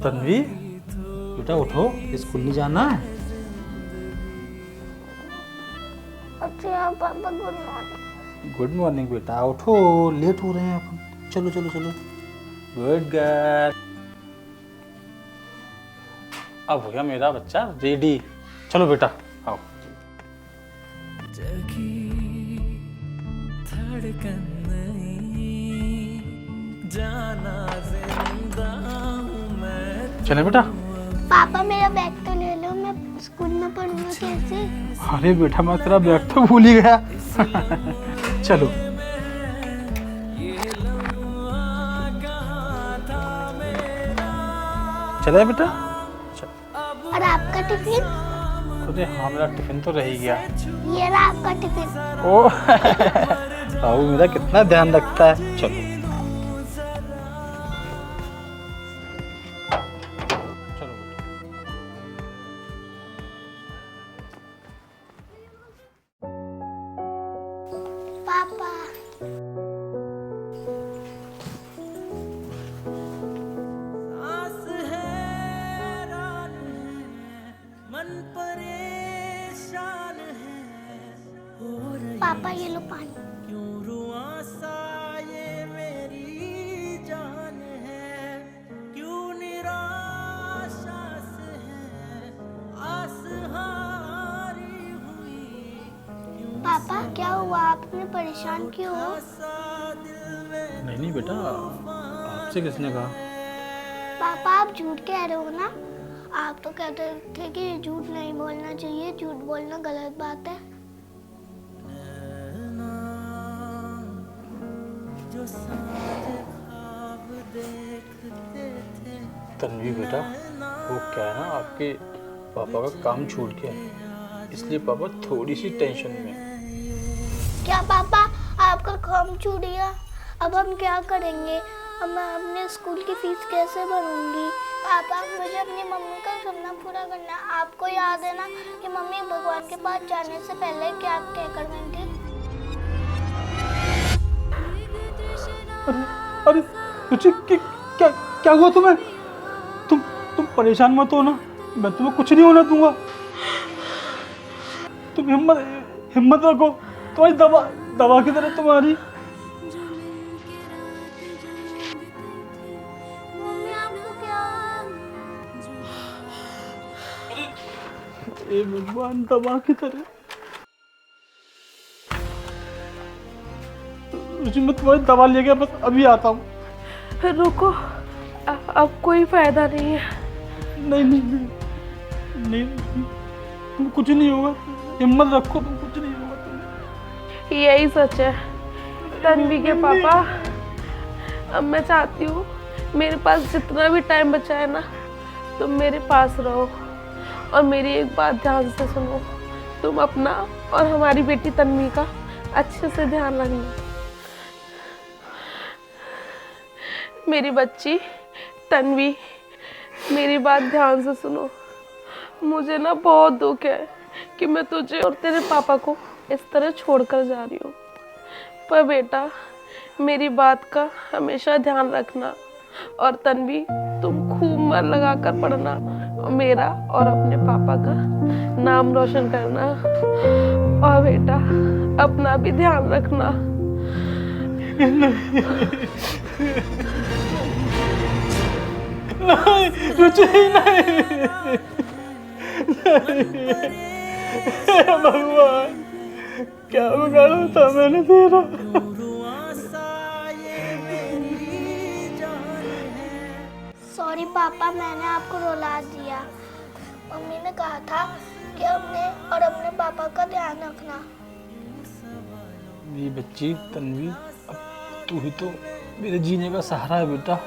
तन्वी, बेटा उठो, स्कूल नहीं जाना है। अच्छा पापा, गुड मॉर्निंग। गुड मॉर्निंग बेटा, उठो, लेट हो रहे हैं अपन। चलो चलो चलो। Good girl. अब हो गया मेरा बच्चा रेडी। चलो बेटा आओ। धड़कन नहीं जाना जिंदा हूँ मैं। चले बेटा। पापा मेरा बैग तो ले लो, मैं स्कूल में पढ़ूंगा कैसे? अरे बेटा मैं तेरा बैग तो भूल ही गया। चलो। चले बेटा। और आपका टिफिन? अरे हाँ मेरा टिफिन तो रह ही गया। ये रहा आपका टिफिन। ओ बाबू मेरा कितना ध्यान रखता है। चलो चलो पापा सांस है रात है मन परेशान है हो रही पापा ये लो पानी। क्यों रुआं सा ये मेरी जान है क्यों निराशा से है आस हारी हुई क्यों पापा क्या हुआ, आपने परेशान क्यों हो? सा दिल में नहीं नहीं बेटा, आपसे किसने कहा? पापा आप झूठ कह रहे हो ना? आप तो कहते थे कि झूठ नहीं बोलना चाहिए, झूठ बोलना गलत बात है। जो सारे ख्वाब देखते थे तन्वी बेटा, वो क्या है ना, आपके पापा का काम छूट गया है, इसलिए पापा थोड़ी सी टेंशन में है। क्या पापा आपका काम छूट गया? अब हम क्या करेंगे? अब मैं अपने स्कूल की फीस कैसे भरूंगी? पापा मुझे अपनी मम्मी का सपना पूरा करना है। आपको याद है ना कि मम्मी भगवान के पास जाने से पहले क्या कह कर गई थी? अरे रुचि क्या क्या हुआ तुम्हें? तुम परेशान मत हो ना, मैं तुम्हें कुछ नहीं होने दूंगा। तुम हिम्मत रखो, तुम्हारी दवा की तरह तुम्हारी। मम्मी आपको क्या? ए भगवान, दवा की तरह। रुचि मैं तुम्हारी दवा ले गया, बस अभी आता हूँ। रुको, अब कोई फायदा नहीं है। नहीं नहीं नहीं नहीं, तुम कुछ नहीं होगा, हिम्मत रखो, तुम कुछ नहीं होगा तुम्हें। यही सच है तन्वी के पापा। अब मैं चाहती हूँ मेरे पास जितना भी टाइम बचा है ना, तुम मेरे पास रहो और मेरी एक बात ध्यान से सुनो। तुम अपना और हमारी बेटी तन्वी का अच्छे से ध्यान रखना। मेरी बच्ची तन्वी, मेरी बात ध्यान से सुनो। मुझे ना बहुत दुख है कि मैं तुझे और तेरे पापा को इस तरह छोड़कर जा रही हूँ, पर बेटा मेरी बात का हमेशा ध्यान रखना। और तन्वी तुम खूब मन लगा कर पढ़ना और मेरा और अपने पापा का नाम रोशन करना। और बेटा अपना भी ध्यान रखना। नहीं रुचि नहीं, भगवान क्या बिगाड़ा था मैंने तेरा। सॉरी पापा, मैंने आपको रुला दिया। मम्मी ने कहा था कि अपने और अपने पापा का ध्यान रखना। मेरी बच्ची तन्वी, अब तू ही तो मेरे जीने का सहारा है बेटा।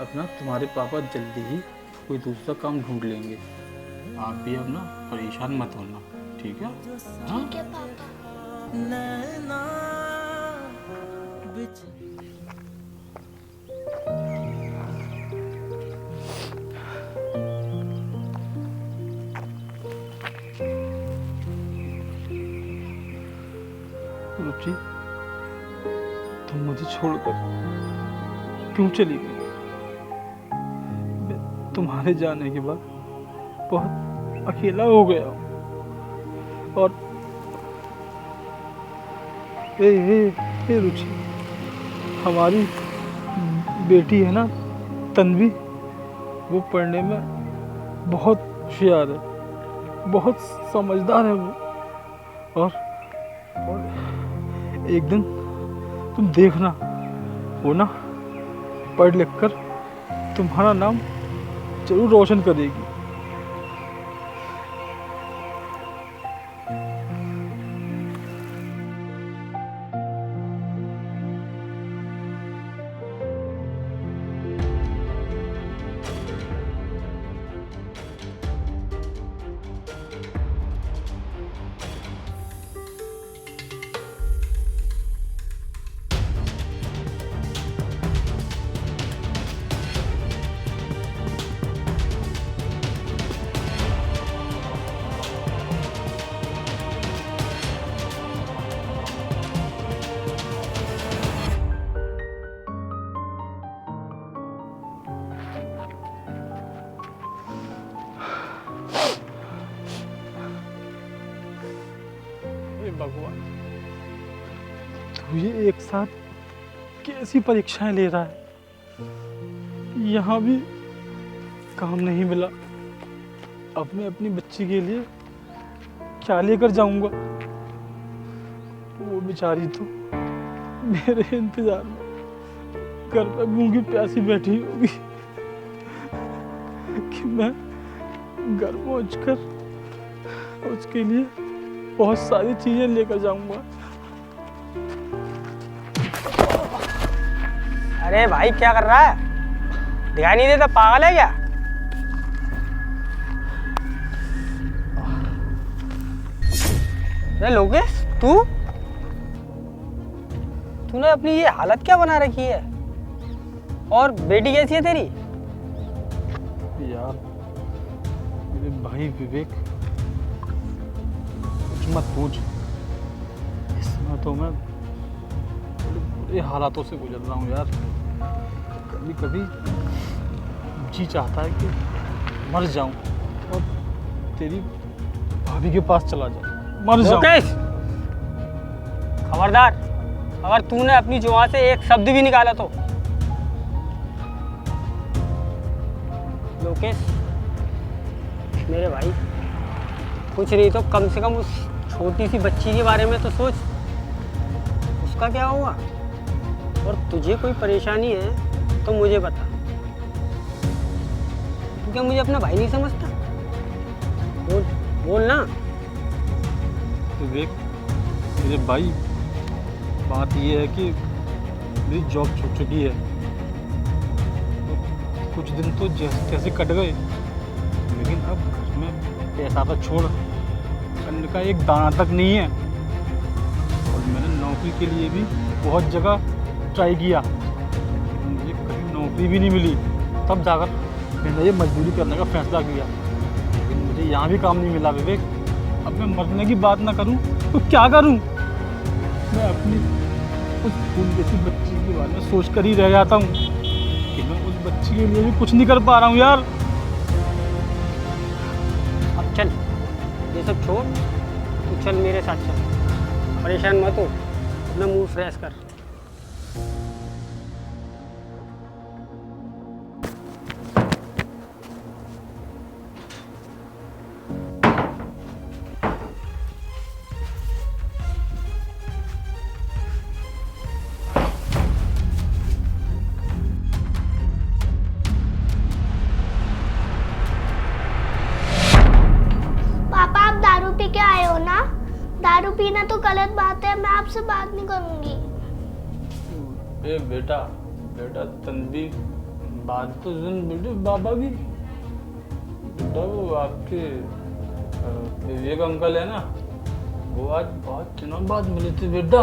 अब ना तुम्हारे पापा जल्दी ही कोई दूसरा काम ढूंढ लेंगे। आप भी अब ना परेशान मत होना, ठीक है? हाँ? ठीक है पापा। रुचि, तुम मुझे छोड़कर क्यों चली गई? मैं तुम्हारे जाने के बाद बहुत अकेला हो गया हूँ। और ए रुचि, हमारी बेटी है ना तन्वी, वो पढ़ने में बहुत होशियार है, बहुत समझदार है वो। और एक दिन तुम देखना, वो ना पढ़ लिख कर तुम्हारा नाम जरूर रोशन करेगी। भगवान, तू ये एक साथ कैसी परीक्षाएं ले रहा है? यहाँ भी काम नहीं मिला, अब मैं अपनी बच्ची के लिए क्या लेकर जाऊंगा? वो बेचारी तो मेरे इंतजार में घर पर गूंगी प्यासी बैठी होगी कि मैं घर पहुंचकर उसके लिए बहुत सारी चीजें लेकर जाऊंगा। अरे भाई क्या कर रहा है? दिखाई नहीं देता, पागल है क्या? अरे लोकेश, तूने अपनी ये हालत क्या बना रखी है? और बेटी कैसी है तेरी? यार मेरे भाई विवेक, कुछ मत पूछ। इस समय तो मैं बुरे हालातों से गुजर रहा हूँ यार। कभी कभी जी चाहता है कि मर जाऊं और तेरी भाभी के पास चला जाऊं, मर जाऊं। लोकेश, खबरदार, अगर तूने अपनी जुबान से एक शब्द भी निकाला तो। लोकेश मेरे भाई, कुछ नहीं तो कम से कम उस छोटी सी बच्ची के बारे में तो सोच, उसका क्या हुआ? और तुझे कोई परेशानी है तो मुझे बता। तू क्या मुझे अपना भाई नहीं समझता? बोल ना। विवेक मेरे भाई, बात ये है कि मेरी जॉब छूट चुकी है। कुछ दिन तो जैसे तैसे कट गए, लेकिन अब घर में पैसा तो छोड़, करने का एक दाना तक नहीं है। और मैंने नौकरी के लिए भी बहुत जगह ट्राई किया, लेकिन मुझे कहीं नौकरी भी नहीं मिली। तब जाकर मैंने ये मजदूरी करने का फैसला किया, लेकिन मुझे यहाँ भी काम नहीं मिला। विवेक, अब मैं मरने की बात ना करूँ तो क्या करूँ? मैं अपनी उस फूल जैसी बच्ची के बारे में सोच कर ही रह जाता हूँ कि मैं उस बच्ची के लिए भी कुछ नहीं कर पा रहा हूँ यार। अब चल, ये सब छोड़, तू चल मेरे साथ चल, परेशान मत हो, अपना मूड फ्रेश कर। पापा आप दारू पी के आए हो ना? दारू पीना तो गलत बात है, मैं आपसे बात नहीं करूंगी। ए बेटा, बेटा तन्वी, बात तो सुन बेटे, बाबा की। बेटा वो आपके विवेक अंकल है ना, वो आज बहुत दिनों बाद मिले थे बेटा।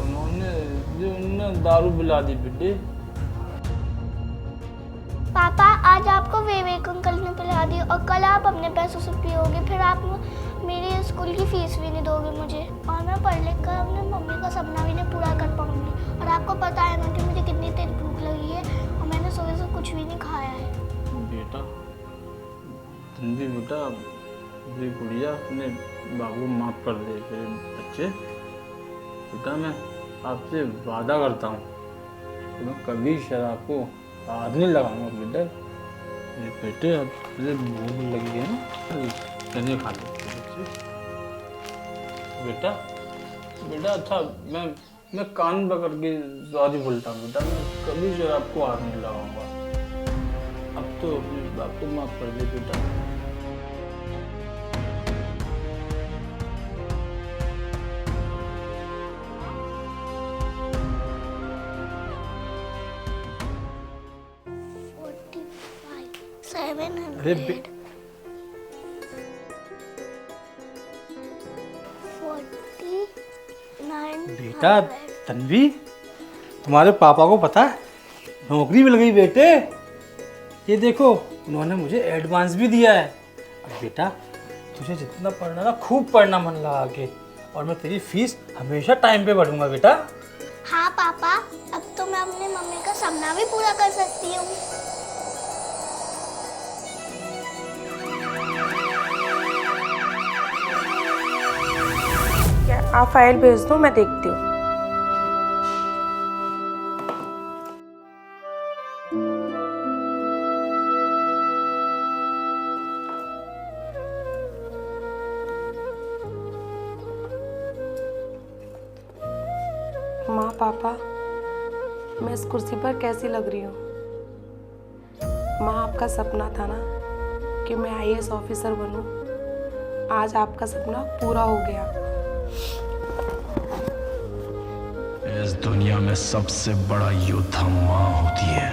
उन्होंने दारू पिला दी बेटे। पापा आज आपको विवेक अंकल ने पिला दी और कल आप अपने पैसों से पियोगे, फिर आप मेरी स्कूल की फीस भी नहीं दोगे मुझे, और मैं पढ़ लिख कर अपने मम्मी का सपना भी नहीं पूरा कर पाऊंगी। और आपको पता है ना कि मुझे कितनी तेज भूख लगी है और मैंने सुबह से कुछ भी नहीं खाया है। बेटा तन्वी बेटा, मेरी गुड़िया अपने बाबू माफ़ कर दे मेरे बच्चे। बेटा मैं आपसे वादा करता हूँ कि मैं कभी शराब को हाथ नहीं लगाऊंगा बेटा। मेरे बेटे अब मुझे भूख लगी है ना, चलिए खा लो बेटा। बेटा अच्छा मैं कान पकड़ के सॉरी बोलता हूँ बेटा, मैं कभी शराब को हाथ नहीं लगाऊंगा। अब तो अपने बाप को माफ़ कर दे बेटा। अरे 49 बेटा तन्वी, तुम्हारे पापा को पता है नौकरी मिल गई बेटे। ये देखो उन्होंने मुझे एडवांस भी दिया है। और बेटा तुझे जितना पढ़ना ना खूब पढ़ना मन लगा के, और मैं तेरी फीस हमेशा टाइम पे भरूंगा बेटा। हाँ पापा, अब तो मैं अपनी मम्मी का सपना भी पूरा कर सकती हूँ। आप फाइल भेज दो, मैं देखती हूँ। माँ पापा, मैं इस कुर्सी पर कैसी लग रही हूँ? माँ आपका सपना था ना कि मैं IAS ऑफिसर बनूं। आज आपका सपना पूरा हो गया। इस दुनिया में सबसे बड़ा योद्धा माँ होती है।